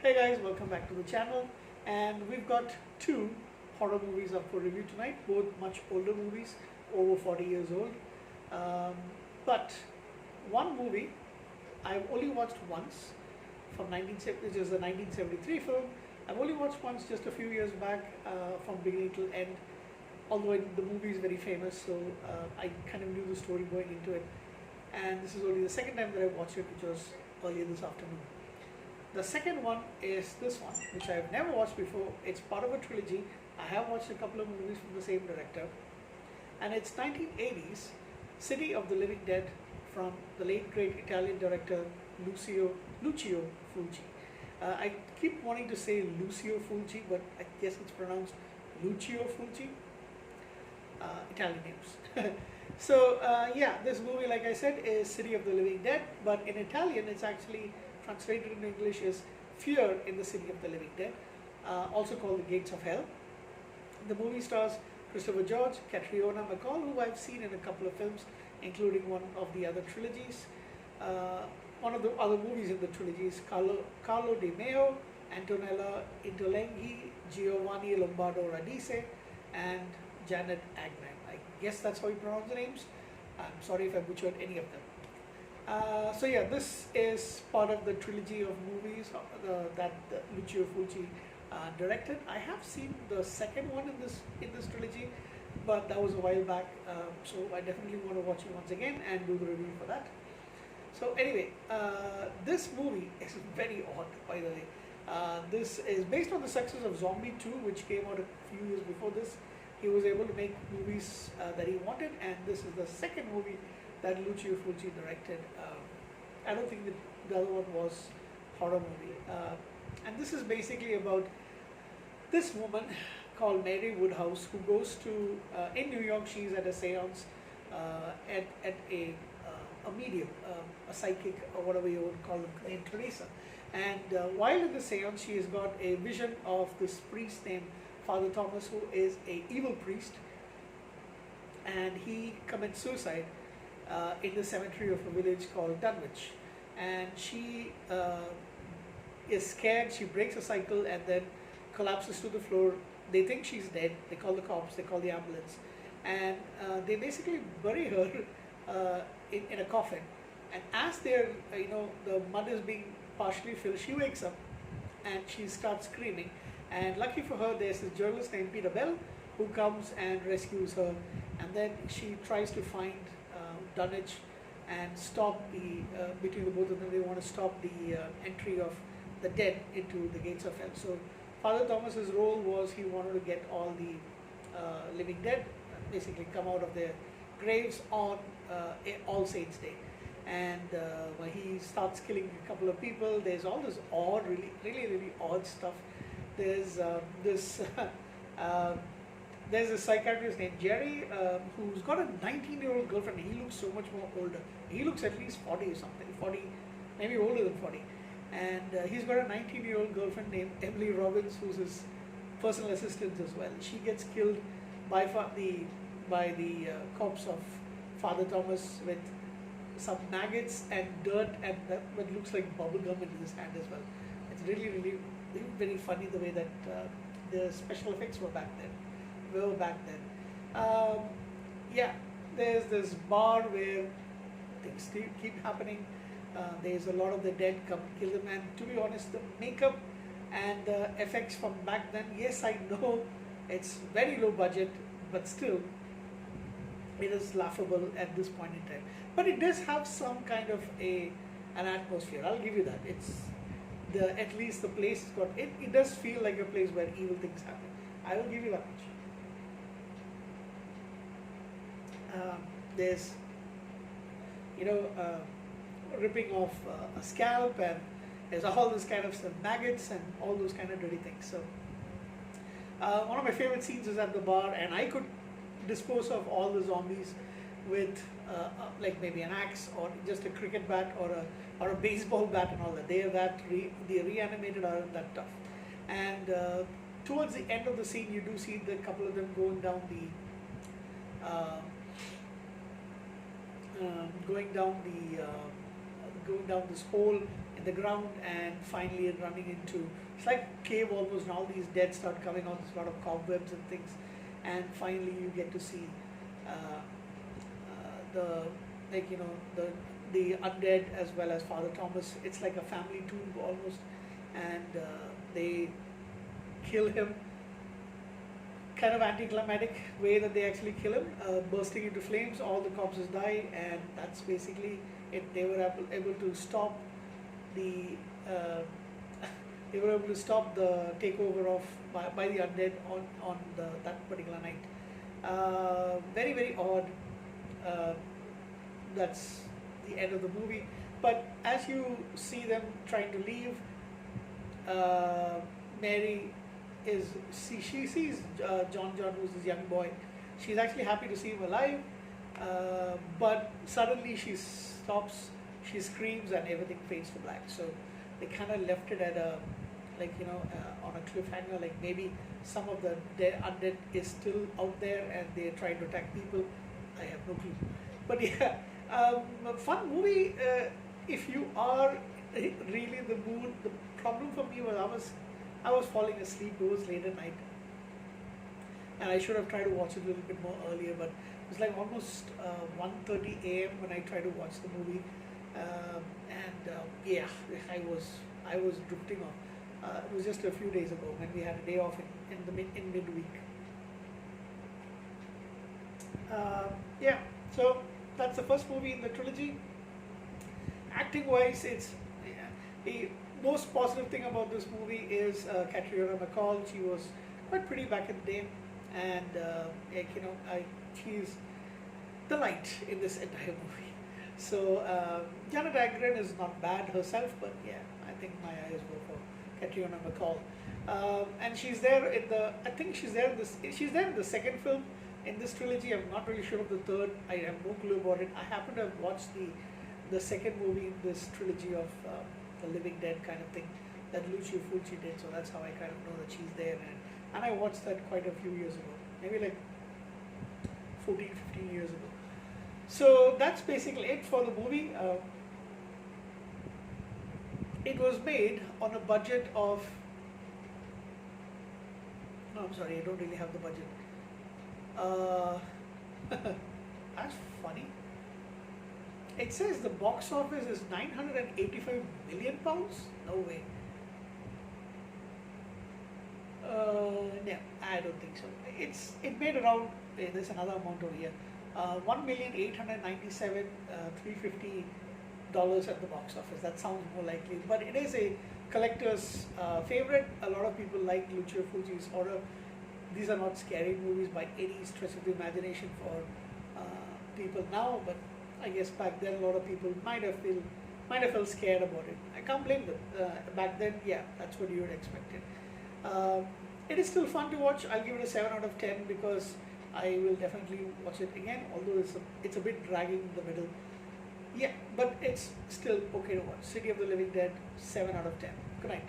Hey guys, welcome back to the channel. And we've got two horror movies up for review tonight, both much older movies, over 40 years old. Um, but one movie I've only watched once from 1970, which is a 1973 film. I've only watched once just a few years back from beginning to end, although the movie is very famous, so I kind of knew the story going into it. And this is only the second time that I watched it, which was earlier this afternoon. The second one is this one, which I've never watched before. It's part of a trilogy. I have watched a couple of movies from the same director. And it's 1980s City of the Living Dead from the late great Italian director Lucio Fulci. I keep wanting to say Lucio Fulci, but I guess it's pronounced Lucio Fulci. Italian names. Yeah, this movie, like I said, is City of the Living Dead, but in Italian it's actually translated in English is Fear in the City of the Living Dead, also called The Gates of Hell. The movie stars Christopher George, Catriona MacColl, who I've seen in a couple of films, including one of the other trilogies. One of the other movies in the trilogy is Carlo Di Meo, Antonella Intolenghi, Giovanni Lombardo Radice, and Janet Agnew. I guess that's how you pronounce the names. I'm sorry if I butchered any of them. This is part of the trilogy of movies that Lucio Fulci directed. I have seen the second one in this trilogy, but that was a while back. So I definitely want to watch it once again and do the review for that. So anyway, this movie is very odd, by the way. This is based on the success of Zombie 2, which came out a few years before this. He was able to make movies that he wanted, and this is the second movie that Lucio Fulci directed. I don't think the other one was horror movie. And this is basically about this woman called Mary Woodhouse who goes to, in New York, she's at a seance at a medium, a psychic, or whatever you would call them, named Teresa. And while in the seance, she has got a vision of this priest named Father Thomas, who is a evil priest, and he commits suicide in the cemetery of a village called Dunwich. And she is scared, she breaks a cycle and then collapses to the floor. They think she's dead, they call the cops, they call the ambulance, and they basically bury her in a coffin. And as they're, the mud is being partially filled, she wakes up and she starts screaming. And lucky for her, there's this journalist named Peter Bell who comes and rescues her. And then she tries to find Dunwich and stop between the both of them, they want to stop the entry of the dead into the gates of hell. So Father Thomas's role was he wanted to get all the living dead basically come out of their graves on All Saints Day. And when he starts killing a couple of people, there's all this odd, really odd stuff. There's there's a psychiatrist named Jerry who's got a 19-year-old girlfriend. He looks so much more older. He looks at least 40 or something, 40, maybe older than 40. And he's got a 19-year-old girlfriend named Emily Robbins, who's his personal assistant as well. She gets killed by the corpse of Father Thomas with some maggots and dirt and what looks like bubble gum in his hand as well. It's really very funny the way that the special effects were back then. There's this bar where things keep happening. There's a lot of the dead come kill them, and to be honest, the makeup and the effects from back then, yes, I know it's very low budget, but still it is laughable at this point in time. But it does have some kind of an atmosphere. I'll give you that. At least the place has got it. It does feel like a place where evil things happen. I will give you that much. There's ripping off a scalp, and there's all this kind of stuff, maggots and all those kind of dirty things. So one of my favorite scenes is at the bar, and I could dispose of all the zombies with like maybe an axe or just a cricket bat or a baseball bat and all that. They are the reanimated are that tough. And towards the end of the scene, you do see the couple of them going down going down this hole in the ground, and finally running into, it's like cave almost, and all these dead start coming out. There's a lot of cobwebs and things, and finally you get to see the, like, the undead as well as Father Thomas. It's like a family tomb almost, and they kill him. Kind of anticlimactic way that they actually kill him, bursting into flames. All the corpses die, and that's basically it. They were able to stop the they were able to stop the takeover of by the undead on that particular night. Very, very odd. That's the end of the movie. But as you see them trying to leave, Mary she sees John, who's this young boy. She's actually happy to see him alive, but suddenly she stops, she screams, and everything fades to black. So they kind of left it at a, on a cliffhanger, like maybe some of the undead is still out there and they're trying to attack people. I have no clue. But yeah, a fun movie if you are really in the mood. The problem for me was I was falling asleep. It was late at night, and I should have tried to watch it a little bit more earlier, but it was like almost 1:30 a.m. when I tried to watch the movie, yeah, I was drifting off. It was just a few days ago when we had a day off in midweek. Yeah, so that's the first movie in the trilogy. Acting wise, it's the most positive thing about this movie is Catriona MacColl. She was quite pretty back in the day, and she's the light in this entire movie. So Janet Agren is not bad herself, but yeah, I think my eyes go for Catriona MacColl. And she's there in the, I think she's there in the second film in this trilogy. I'm not really sure of the third. I have no clue about it. I happen to have watched the second movie in this trilogy of the Living Dead kind of thing that Lucio Fulci did, so that's how I kind of know that she's there, and I watched that quite a few years ago, maybe like 14, 15 years ago. So that's basically it for the movie. It was made on a budget of, no, I'm sorry, I don't really have the budget. That's funny. It says the box office is 985 million pounds. No way. No, I don't think so. It made around. There's another amount over here. $1,897,350 at the box office. That sounds more likely, but it is a collector's favorite. A lot of people like Lucio Fulci's horror. These are not scary movies by any stretch of the imagination for people now, but I guess back then a lot of people might have felt scared about it. I can't blame them. Back then, yeah, that's what you would expect it. It is still fun to watch. I'll give it a 7 out of 10 because I will definitely watch it again, although it's a bit dragging in the middle. Yeah, but it's still okay to watch. City of the Living Dead, 7 out of 10. Good night.